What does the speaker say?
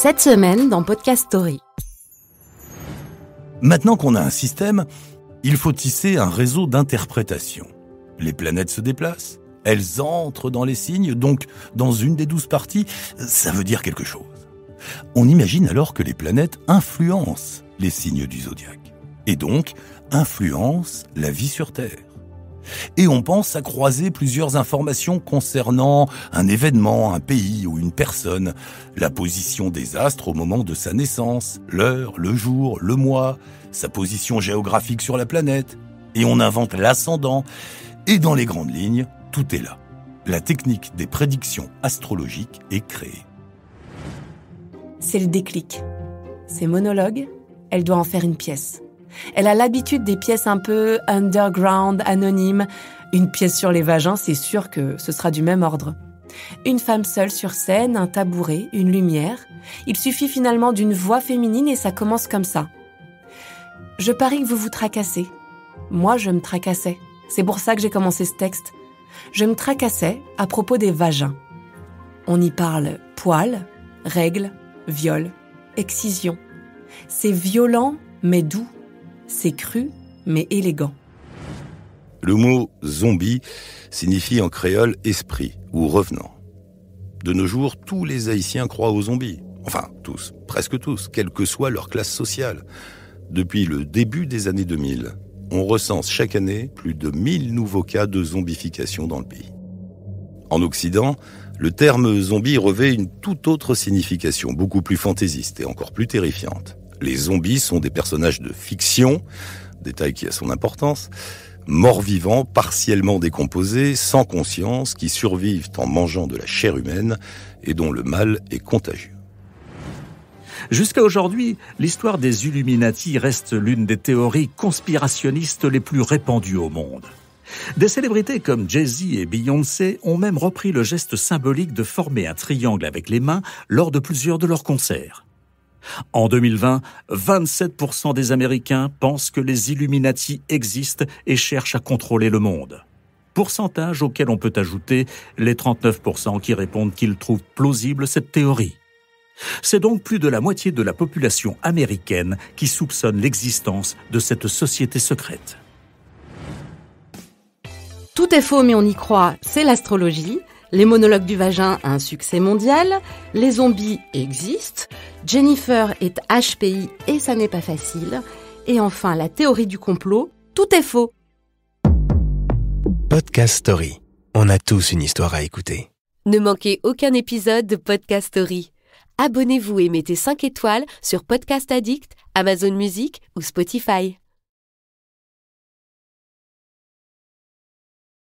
Cette semaine dans Podcast Story. Maintenant qu'on a un système, il faut tisser un réseau d'interprétation. Les planètes se déplacent, elles entrent dans les signes, donc dans une des 12 parties, ça veut dire quelque chose. On imagine alors que les planètes influencent les signes du zodiaque, et donc influencent la vie sur Terre. Et on pense à croiser plusieurs informations concernant un événement, un pays ou une personne, la position des astres au moment de sa naissance, l'heure, le jour, le mois, sa position géographique sur la planète, et on invente l'ascendant. Et dans les grandes lignes, tout est là. La technique des prédictions astrologiques est créée. C'est le déclic. Ces monologues, elle doit en faire une pièce. Elle a l'habitude des pièces un peu underground, anonymes. Une pièce sur les vagins, c'est sûr que ce sera du même ordre. Une femme seule sur scène, un tabouret, une lumière. Il suffit finalement d'une voix féminine et ça commence comme ça. Je parie que vous vous tracassez. Moi, je me tracassais. C'est pour ça que j'ai commencé ce texte. Je me tracassais à propos des vagins. On y parle poils, règles, viol, excision. C'est violent, mais doux. C'est cru, mais élégant. Le mot « zombie » signifie en créole « esprit » ou « revenant ». De nos jours, tous les Haïtiens croient aux zombies. Enfin, tous, presque tous, quelle que soit leur classe sociale. Depuis le début des années 2000, on recense chaque année plus de 1000 nouveaux cas de zombification dans le pays. En Occident, le terme « zombie » revêt une toute autre signification, beaucoup plus fantaisiste et encore plus terrifiante. Les zombies sont des personnages de fiction, détail qui a son importance, morts-vivants, partiellement décomposés, sans conscience, qui survivent en mangeant de la chair humaine et dont le mal est contagieux. Jusqu'à aujourd'hui, l'histoire des Illuminati reste l'une des théories conspirationnistes les plus répandues au monde. Des célébrités comme Jay-Z et Beyoncé ont même repris le geste symbolique de former un triangle avec les mains lors de plusieurs de leurs concerts. En 2020, 27% des Américains pensent que les Illuminati existent et cherchent à contrôler le monde. Pourcentage auquel on peut ajouter les 39% qui répondent qu'ils trouvent plausible cette théorie. C'est donc plus de la moitié de la population américaine qui soupçonne l'existence de cette société secrète. Tout est faux mais on y croit, c'est l'astrologie. Les monologues du vagin, un succès mondial. Les zombies existent. Jennifer est HPI et ça n'est pas facile. Et enfin, la théorie du complot, tout est faux. Podcast Story. On a tous une histoire à écouter. Ne manquez aucun épisode de Podcast Story. Abonnez-vous et mettez 5 étoiles sur Podcast Addict, Amazon Music ou Spotify.